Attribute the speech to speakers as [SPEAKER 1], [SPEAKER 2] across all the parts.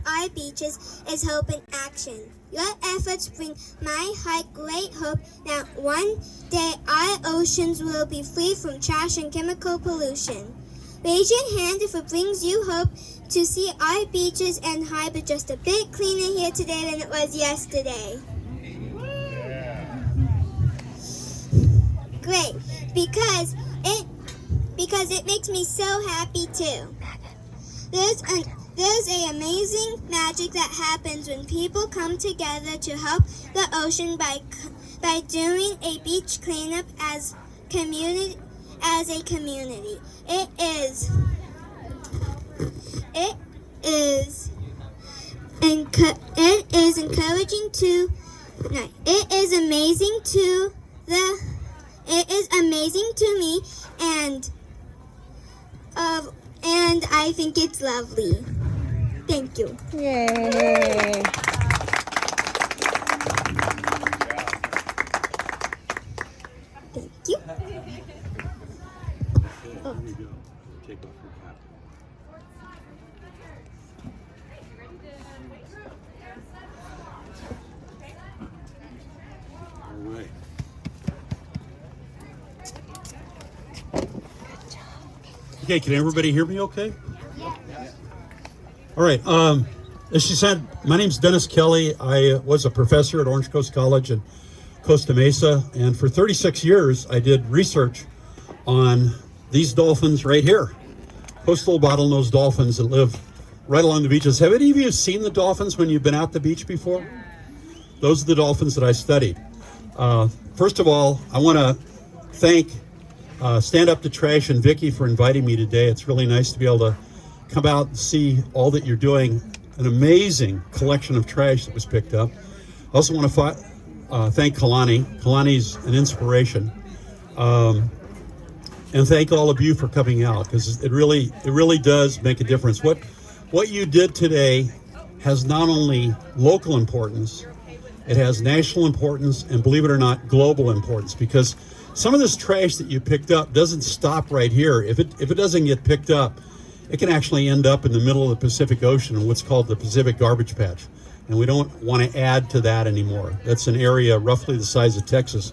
[SPEAKER 1] our beaches is hope in action. Your efforts bring my heart great hope that one day our oceans will be free from trash and chemical pollution. Raise your hand if it brings you hope to see our beaches and harbor just a bit cleaner here today than it was yesterday. Great, because it makes me so happy too. There's an amazing magic that happens when people come together to help the ocean by doing a beach cleanup as a community. It is encouraging to. No, it is amazing to the. It is amazing to me, and I think it's lovely. Thank you.
[SPEAKER 2] Yay!
[SPEAKER 1] Thank you.
[SPEAKER 3] Here we go. Take off your cap. All right. Okay, can everybody hear me okay?
[SPEAKER 1] Yeah.
[SPEAKER 3] All right. As she said, my name's Dennis Kelly. I was a professor at Orange Coast College in Costa Mesa, and for 36 years I did research on these dolphins right here, coastal bottlenose dolphins that live right along the beaches. Have any of you seen the dolphins when you've been out the beach before? Those are the dolphins that I studied. First of all, I want to thank Stand Up to Trash and Vicki for inviting me today. It's really nice to be able to come out and see all that you're doing. An amazing collection of trash that was picked up. I also want to thank Kaylani. Kaylani's an inspiration. And thank all of you for coming out, because it really does make a difference. What you did today has not only local importance, it has national importance, and believe it or not, global importance, because some of this trash that you picked up doesn't stop right here. If it doesn't get picked up, it can actually end up in the middle of the Pacific Ocean in what's called the Pacific Garbage Patch. And we don't want to add to that anymore. That's an area roughly the size of Texas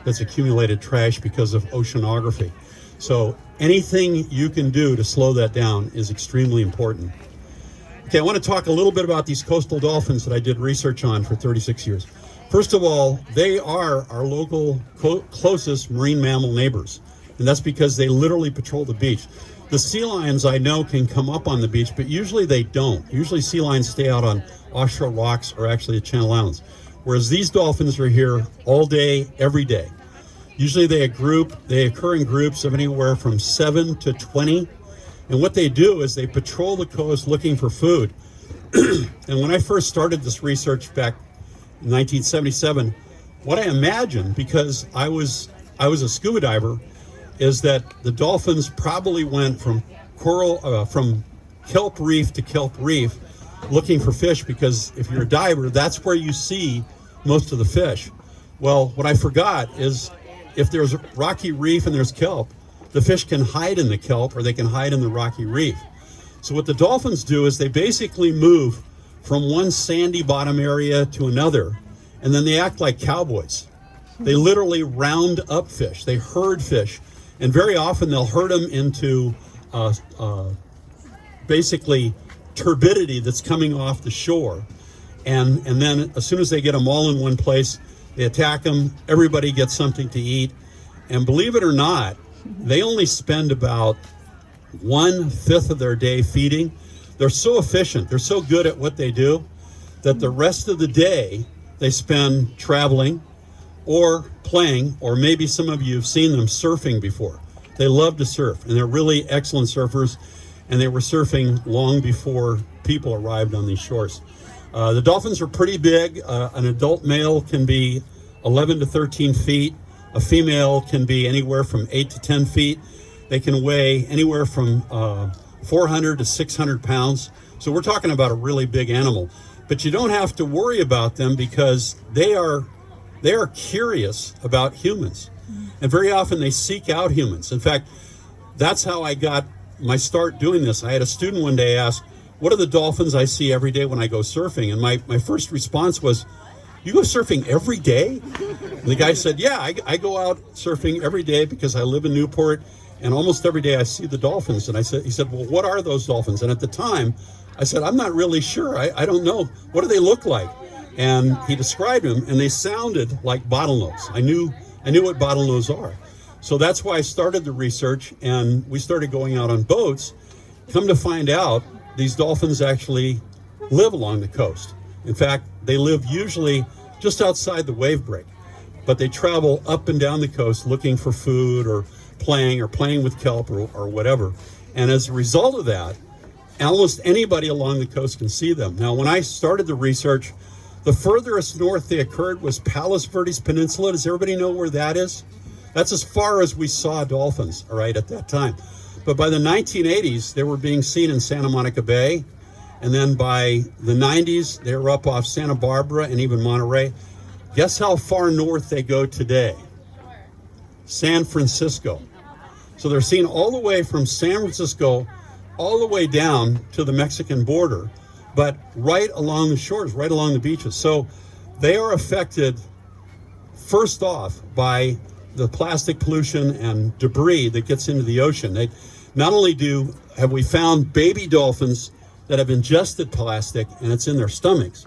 [SPEAKER 3] that's accumulated trash because of oceanography. So anything you can do to slow that down is extremely important. Okay, I want to talk a little bit about these coastal dolphins that I did research on for 36 years. First of all, they are our local closest marine mammal neighbors, and that's because they literally patrol the beach. The sea lions, I know, can come up on the beach, but usually they don't. Usually sea lions stay out on offshore rocks or actually at Channel Islands, whereas these dolphins are here all day, every day. Usually they occur in groups of anywhere from 7 to 20, and what they do is they patrol the coast looking for food. And when I first started this research back in 1977, what I imagined, because I was a scuba diver, is that the dolphins probably went from kelp reef to kelp reef looking for fish, because if you're a diver, that's where you see most of the fish. Well, what I forgot is if there's a rocky reef and there's kelp, the fish can hide in the kelp or they can hide in the rocky reef. So what the dolphins do is they basically move from one sandy bottom area to another, and then they act like cowboys. They literally round up fish, they herd fish, and very often they'll herd them into basically turbidity that's coming off the shore. And then as soon as they get them all in one place, they attack them, everybody gets something to eat. And believe it or not, they only spend about 1/5 of their day feeding. They're so efficient, they're so good at what they do, that the rest of the day they spend traveling or playing, or maybe some of you have seen them surfing before. They love to surf, and they're really excellent surfers, and they were surfing long before people arrived on these shores. The dolphins are pretty big. An adult male can be 11 to 13 feet. A female can be anywhere from 8 to 10 feet. They can weigh anywhere from 400 to 600 pounds. So we're talking about a really big animal. But you don't have to worry about them, because they are curious about humans. And very often they seek out humans. In fact, that's how I got my start doing this. I had a student one day ask, what are the dolphins I see every day when I go surfing? And my first response was, you go surfing every day? And the guy said, yeah, I go out surfing every day because I live in Newport, and almost every day I see the dolphins. And he said, well, what are those dolphins? And at the time, I said, I'm not really sure. I don't know. What do they look like? And he described them, and they sounded like bottlenose. I knew what bottlenose are. So that's why I started the research, and we started going out on boats. Come to find out, these dolphins actually live along the coast. In fact, they live usually just outside the wave break, but they travel up and down the coast looking for food or playing with kelp or whatever. And as a result of that, almost anybody along the coast can see them. Now, when I started the research, the furthest north they occurred was Palos Verdes Peninsula. Does everybody know where that is? That's as far as we saw dolphins, all right, at that time. But by the 1980s, they were being seen in Santa Monica Bay. And then by the 90s, they were up off Santa Barbara and even Monterey. Guess how far north they go today? San Francisco. So they're seen all the way from San Francisco all the way down to the Mexican border, but right along the shores, right along the beaches. So they are affected first off by the plastic pollution and debris that gets into the ocean. They not only have we found baby dolphins that have ingested plastic and it's in their stomachs,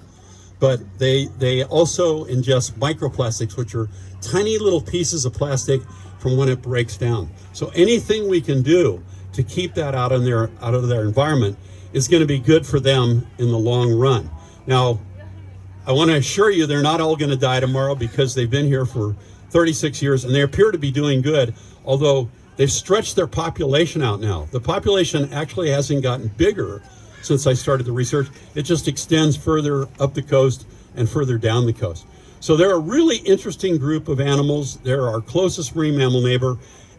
[SPEAKER 3] but they also ingest microplastics, which are tiny little pieces of plastic from when it breaks down. So anything we can do to keep that out of their environment is going to be good for them in the long run. Now, I want to assure you they're not all going to die tomorrow because they've been here for 36 years and they appear to be doing good, although they've stretched their population out now. The population actually hasn't gotten bigger since I started the research. It just extends further up the coast and further down the coast. So they're a really interesting group of animals. They're our closest marine mammal neighbor,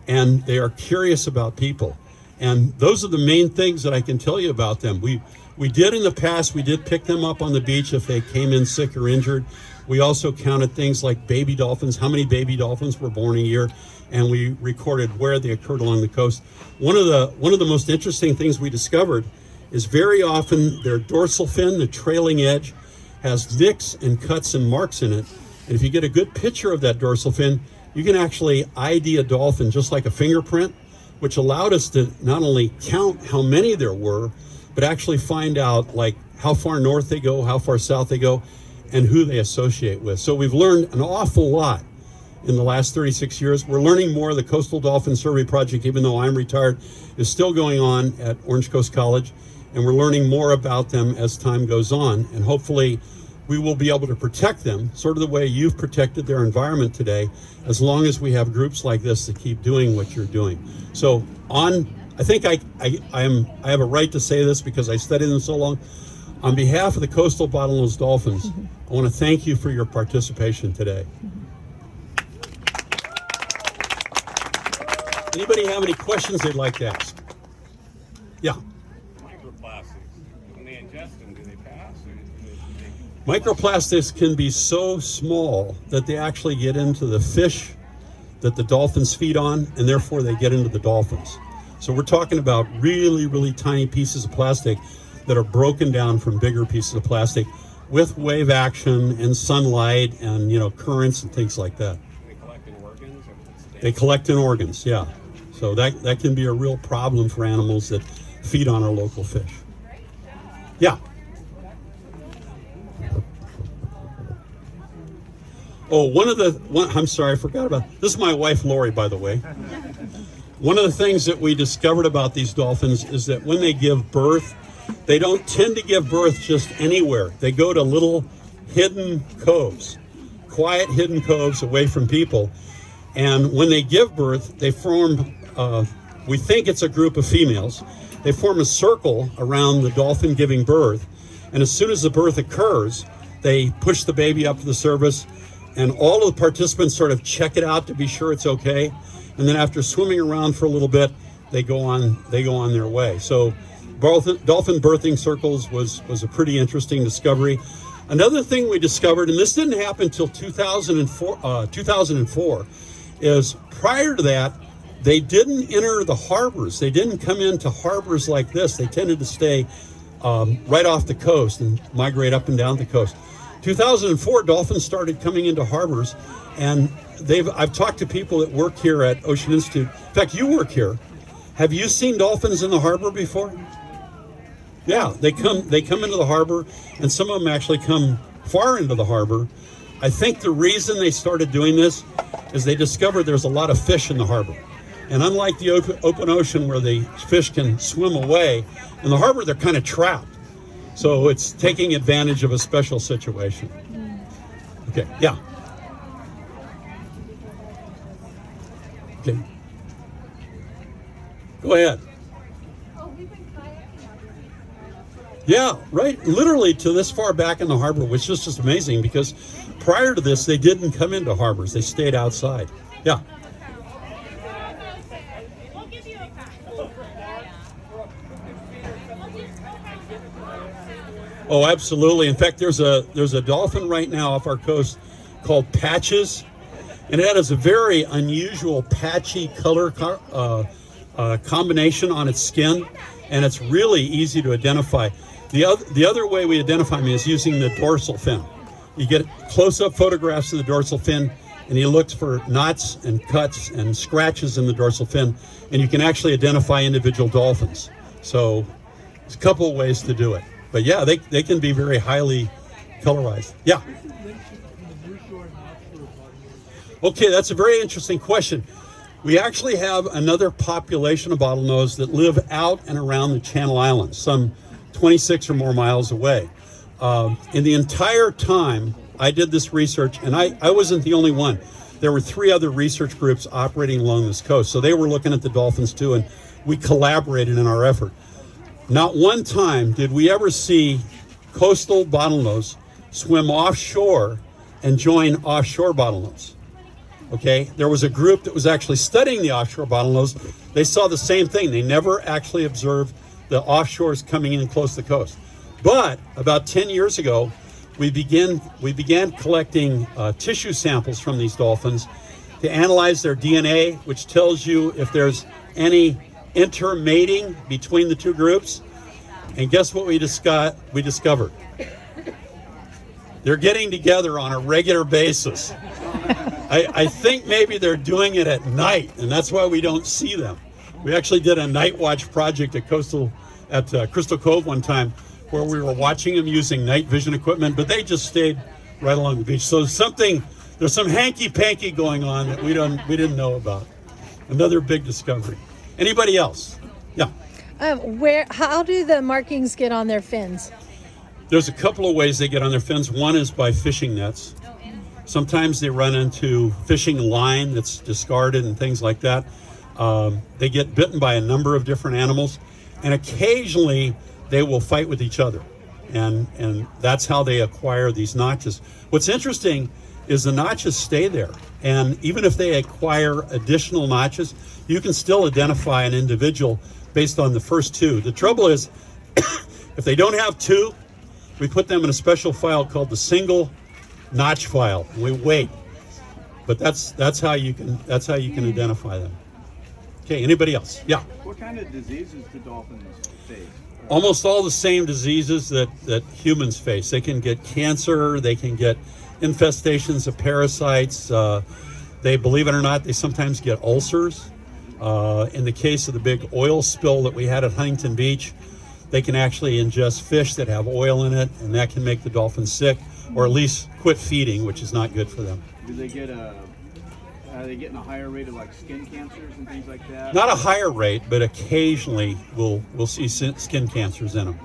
[SPEAKER 3] and they are curious about people. And those are the main things that I can tell you about them. We did in the past, we did pick them up on the beach if they came in sick or injured. We also counted things like baby dolphins, how many baby dolphins were born a year, and we recorded where they occurred along the coast. One of the most interesting things we discovered is very often their dorsal fin, the trailing edge, has nicks and cuts and marks in it. And if you get a good picture of that dorsal fin, you can actually ID a dolphin just like a fingerprint, which allowed us to not only count how many there were, but actually find out like how far north they go, how far south they go, and who they associate with. So we've learned an awful lot in the last 36 years. We're learning more. The Coastal Dolphin Survey Project, even though I'm retired, is still going on at Orange Coast College, and we're learning more about them as time goes on, and hopefully we will be able to protect them sort of the way you've protected their environment today, as long as we have groups like this that keep doing what you're doing. So I think I have a right to say this because I studied them so long. On behalf of the coastal bottlenose dolphins, I want to thank you for your participation today. Anybody have any questions they'd like to ask? Yeah.
[SPEAKER 2] Microplastics, when they ingest them, do they pass?
[SPEAKER 3] Microplastics can be so small that they actually get into the fish that the dolphins feed on, and therefore they get into the dolphins. So we're talking about really, really tiny pieces of plastic that are broken down from bigger pieces of plastic with wave action and sunlight and, currents and things like that.
[SPEAKER 2] They collect in organs?
[SPEAKER 3] They collect in organs, yeah. So that can be a real problem for animals that feed on our local fish. Yeah. Oh, I'm sorry, I forgot about, this is my wife, Lori, by the way. One of the things that we discovered about these dolphins is that when they give birth, they don't tend to give birth just anywhere. They go to little hidden coves, quiet hidden coves away from people. And when they give birth, they form, we think it's a group of females. They form a circle around the dolphin giving birth. And as soon as the birth occurs, they push the baby up to the surface, and all of the participants sort of check it out to be sure it's okay. And then after swimming around for a little bit, they go on their way. So dolphin birthing circles was a pretty interesting discovery. Another thing we discovered, and this didn't happen until 2004, is prior to that, they didn't enter the harbors. They didn't come into harbors like this. They tended to stay right off the coast and migrate up and down the coast. 2004, dolphins started coming into harbors, and I've talked to people that work here at Ocean Institute. In fact, you work here. Have you seen dolphins in the harbor before? Yeah, they come into the harbor, and some of them actually come far into the harbor. I think the reason they started doing this is they discovered there's a lot of fish in the harbor. And unlike the open ocean where the fish can swim away, in the harbor they're kind of trapped. So it's taking advantage of a special situation. Okay, yeah. Okay. Go ahead. Yeah, right. Literally to this far back in the harbor, which is just amazing because prior to this, they didn't come into harbors. They stayed outside. Yeah. Oh, absolutely. In fact, there's a dolphin right now off our coast called Patches, and it has a very unusual patchy color combination on its skin, and it's really easy to identify. The other way we identify him is using the dorsal fin. You get close-up photographs of the dorsal fin, and he looks for knots and cuts and scratches in the dorsal fin, and you can actually identify individual dolphins. So there's a couple of ways to do it. But yeah, they can be very highly colorized. Yeah. Okay, that's a very interesting question. We actually have another population of bottlenose that live out and around the Channel Islands, some 26 or more miles away. In the entire time I did this research, and I wasn't the only one. There were 3 other research groups operating along this coast. So they were looking at the dolphins too, and we collaborated in our effort. Not one time did we ever see coastal bottlenose swim offshore and join offshore bottlenose. Okay, there was a group that was actually studying the offshore bottlenose. They saw the same thing. They never actually observed the offshores coming in close to the coast. But about 10 years ago, we began collecting tissue samples from these dolphins to analyze their DNA, which tells you if there's any intermating between the 2 groups. And guess what we discovered? They're getting together on a regular basis. I think maybe they're doing it at night, and that's why we don't see them. We actually did a night watch project at Crystal Cove one time where we were watching them using night vision equipment, but they just stayed right along the beach. So there's some hanky-panky going on that we didn't know about. Another big discovery. Anybody else? Yeah.
[SPEAKER 4] How do the markings get on their fins?
[SPEAKER 3] There's a couple of ways they get on their fins. One is by fishing nets. Sometimes they run into fishing line that's discarded and things like that. They get bitten by a number of different animals, and occasionally they will fight with each other. And that's how they acquire these notches. What's interesting is the notches stay there. And even if they acquire additional notches, you can still identify an individual based on the first 2. The trouble is, if they don't have 2, we put them in a special file called the single notch file. We wait, but that's how you can identify them. Okay, anybody else? Yeah.
[SPEAKER 5] What kind of diseases do dolphins face?
[SPEAKER 3] Almost all the same diseases that humans face. They can get cancer. They can get infestations of parasites. They, believe it or not, they sometimes get ulcers. In the case of the big oil spill that we had at Huntington Beach, they can actually ingest fish that have oil in it, and that can make the dolphins sick, or at least quit feeding, which is not good for them.
[SPEAKER 5] Do they get are they getting a higher rate of like skin cancers and things like that?
[SPEAKER 3] Not a higher rate, but occasionally we'll see skin cancers in them.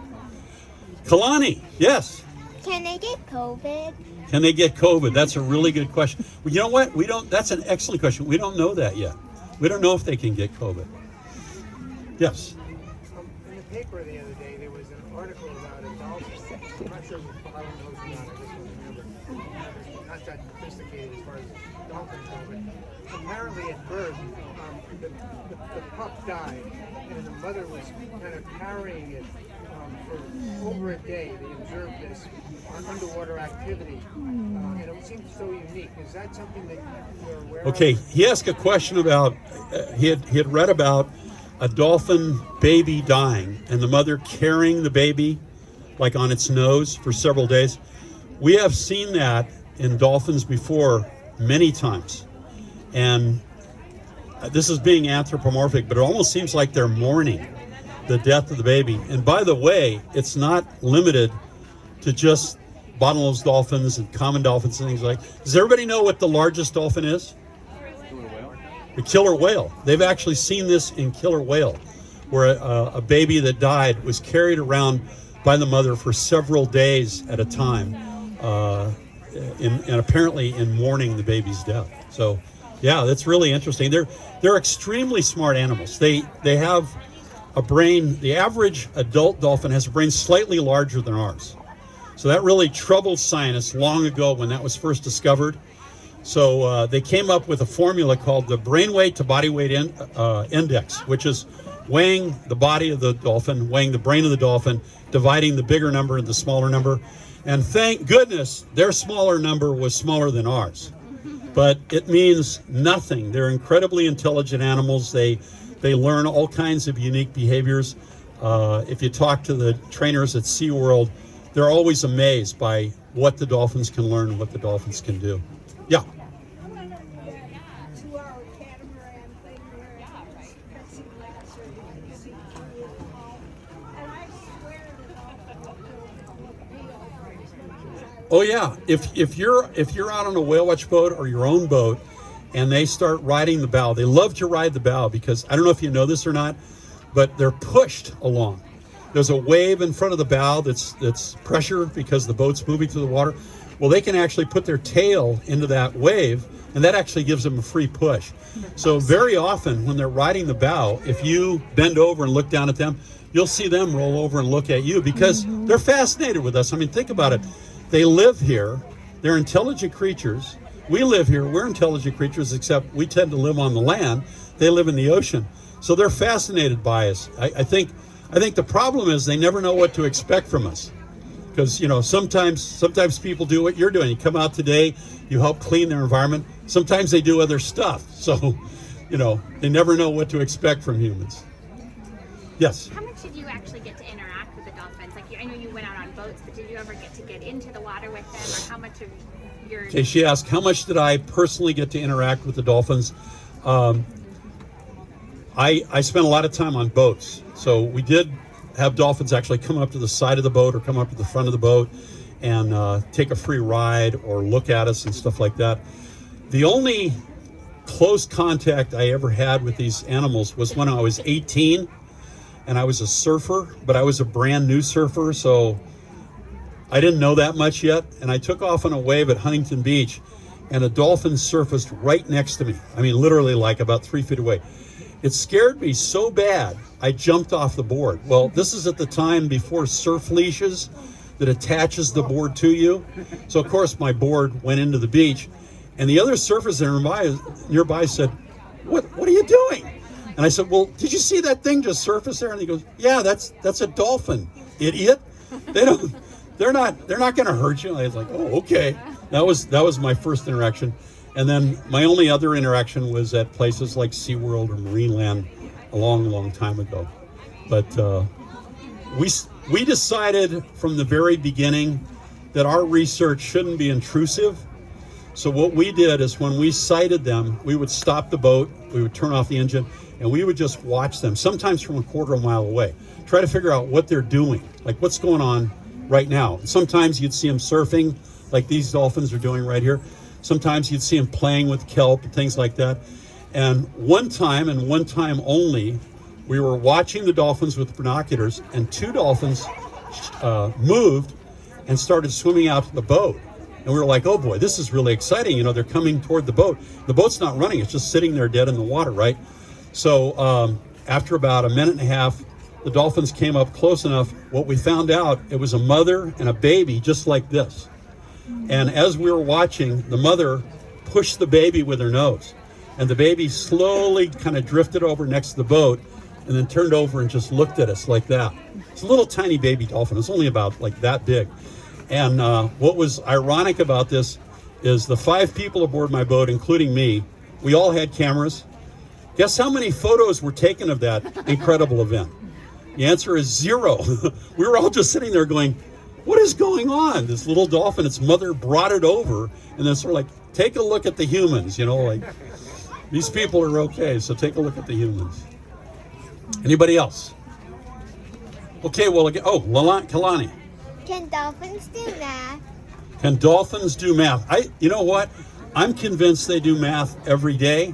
[SPEAKER 3] Kaylani, yes.
[SPEAKER 1] Can they get COVID?
[SPEAKER 3] Can they get COVID? That's a really good question. Well, you know what? That's an excellent question. We don't know that yet. We don't know if they can get COVID. Yes.
[SPEAKER 6] In the paper the other day, there was an article about a dolphin. I'm not sure if it's bottlenose or not. I just don't remember. Not that sophisticated as far as dolphins go, but apparently at birth, the pup died, and the mother was kind of carrying it for over a day. They observed this underwater activity, and it seemed so unique. Is that something that you're aware of?
[SPEAKER 3] Okay, he asked a question about, he had read about a dolphin baby dying and the mother carrying the baby like on its nose for several days. We have seen that in dolphins before many times. And this is being anthropomorphic, but it almost seems like they're mourning the death of the baby. And by the way, it's not limited to just bottlenose dolphins and common dolphins and things like that. Does everybody know what the largest dolphin is? The killer whale. They've actually seen this in killer whale, where a baby that died was carried around by the mother for several days at a time, and apparently in mourning the baby's death. So, yeah, that's really interesting. They're extremely smart animals. They have a brain. The average adult dolphin has a brain slightly larger than ours. So that really troubled scientists long ago when that was first discovered. So they came up with a formula called the brain weight to body weight index, which is weighing the body of the dolphin, weighing the brain of the dolphin, dividing the bigger number into the smaller number. And thank goodness their smaller number was smaller than ours. But it means nothing. They're incredibly intelligent animals. They learn all kinds of unique behaviors. If you talk to the trainers at SeaWorld, they're always amazed by what the dolphins can learn and what the dolphins can do. Yeah. Oh yeah, if you're out on a whale watch boat or your own boat and they start riding the bow, they love to ride the bow because, I don't know if you know this or not, but they're pushed along. There's a wave in front of the bow that's pressure because the boat's moving through the water. Well, they can actually put their tail into that wave, and that actually gives them a free push. So very often when they're riding the bow, if you bend over and look down at them, you'll see them roll over and look at you because they're fascinated with us. I mean, think about it. They live here. They're intelligent creatures. We live here. We're intelligent creatures, except we tend to live on the land. They live in the ocean. So they're fascinated by us. I think the problem is they never know what to expect from us. Because, you know, sometimes people do what you're doing. You come out today, you help clean their environment. Sometimes they do other stuff. So, you know, they never know what to expect from humans. Yes?
[SPEAKER 7] How much did you actually get to interact with the dolphins? Like, I know you went out on boats, but did you ever get to get into the water with them? Or how much of your...
[SPEAKER 3] Okay, she asked, how much did I personally get to interact with the dolphins? I spent a lot of time on boats. So we did have dolphins actually come up to the side of the boat or come up to the front of the boat and take a free ride or look at us and stuff like that. The only close contact I ever had with these animals was when I was 18 and I was a surfer, but I was a brand new surfer, so I didn't know that much yet. And I took off on a wave at Huntington Beach and a dolphin surfaced right next to me. I mean, literally like about 3 feet away. It scared me so bad, I jumped off the board. Well, this is at the time before surf leashes that attaches the board to you. So, of course, my board went into the beach. And the other surfers nearby said, what are you doing? And I said, well, did you see that thing just surface there? And he goes, yeah, that's a dolphin, idiot. They're not going to hurt you. And I was like, oh, okay. That was my first interaction. And then my only other interaction was at places like SeaWorld or Marineland a long time ago. But we decided from the very beginning that our research shouldn't be intrusive. So what we did is when we sighted them, we would stop the boat, we would turn off the engine, and we would just watch them, sometimes from a quarter of a mile away. Try to figure out what they're doing, like what's going on right now. Sometimes you'd see them surfing, like these dolphins are doing right here. Sometimes you'd see them playing with kelp and things like that. And one time, and one time only, we were watching the dolphins with binoculars, and two dolphins moved and started swimming out to the boat. And we were like, oh boy, this is really exciting. You know, they're coming toward the boat. The boat's not running, it's just sitting there dead in the water, right? So after about a minute and a half, the dolphins came up close enough. What we found out, it was a mother and a baby just like this. And as we were watching, the mother pushed the baby with her nose. And the baby slowly kind of drifted over next to the boat and then turned over and just looked at us like that. It's a little tiny baby dolphin. It's only about like that big. And what was ironic about this is the 5 people aboard my boat, including me, we all had cameras. Guess how many photos were taken of that incredible event? The answer is 0. We were all just sitting there going, what is going on? This little dolphin, its mother brought it over, and then sort of like, take a look at the humans, you know, like, these people are okay, so take a look at the humans. Anybody else? Okay, well, again, Kaylani.
[SPEAKER 1] Can dolphins do math?
[SPEAKER 3] Can dolphins do math? You know what? I'm convinced they do math every day,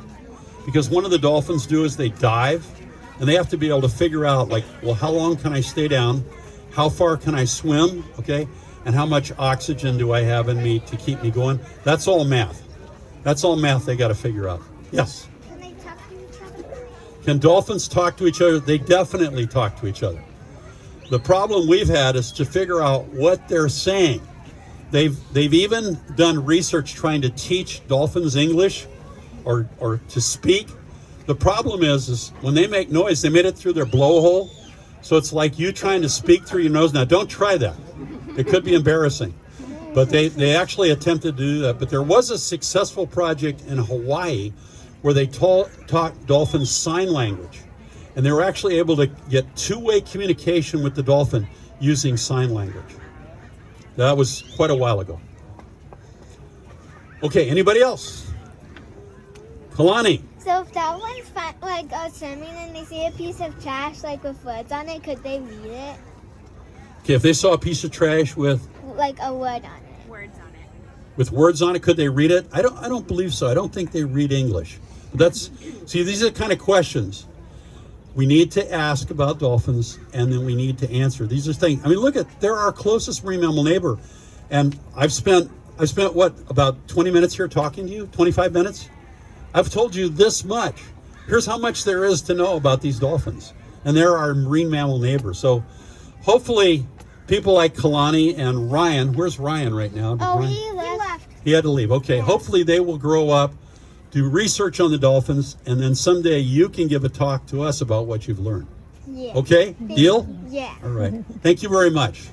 [SPEAKER 3] because one of the dolphins do is they dive, and they have to be able to figure out, like, well, how long can I stay down? How far can I swim? Okay, and how much oxygen do I have in me to keep me going? That's all math. That's all math they got to figure out. Yes.
[SPEAKER 1] Can they talk to each other?
[SPEAKER 3] Can dolphins talk to each other? They definitely talk to each other. The problem we've had is to figure out what they're saying. They've even done research trying to teach dolphins English or to speak. The problem is when they make noise, they made it through their blowhole. So it's like you trying to speak through your nose. Now, don't try that. It could be embarrassing. But they actually attempted to do that. But there was a successful project in Hawaii where they taught dolphins sign language. And they were actually able to get two-way communication with the dolphin using sign language. That was quite a while ago. Okay, anybody else? Kaylani.
[SPEAKER 1] So if dolphins go swimming and they see a piece of trash with words on it, could they read it?
[SPEAKER 3] Okay, if they saw a piece of trash with
[SPEAKER 1] A word on it.
[SPEAKER 7] Words on it.
[SPEAKER 3] with words on it, could they read it? I don't believe so. I don't think they read English. But these are the kind of questions we need to ask about dolphins, and then we need to answer. These are things. I mean, they're our closest marine mammal neighbor, and I've spent what, about 20 minutes here talking to you? 25 minutes? I've told you this much. Here's how much there is to know about these dolphins, and they're our marine mammal neighbors. So hopefully people like Kaylani and Ryan, where's Ryan right now?
[SPEAKER 1] He left.
[SPEAKER 3] He had to leave. Okay, hopefully they will grow up, do research on the dolphins, and then someday you can give a talk to us about what you've learned.
[SPEAKER 1] Yeah.
[SPEAKER 3] Okay, deal?
[SPEAKER 1] Yeah.
[SPEAKER 3] All right. Thank you very much.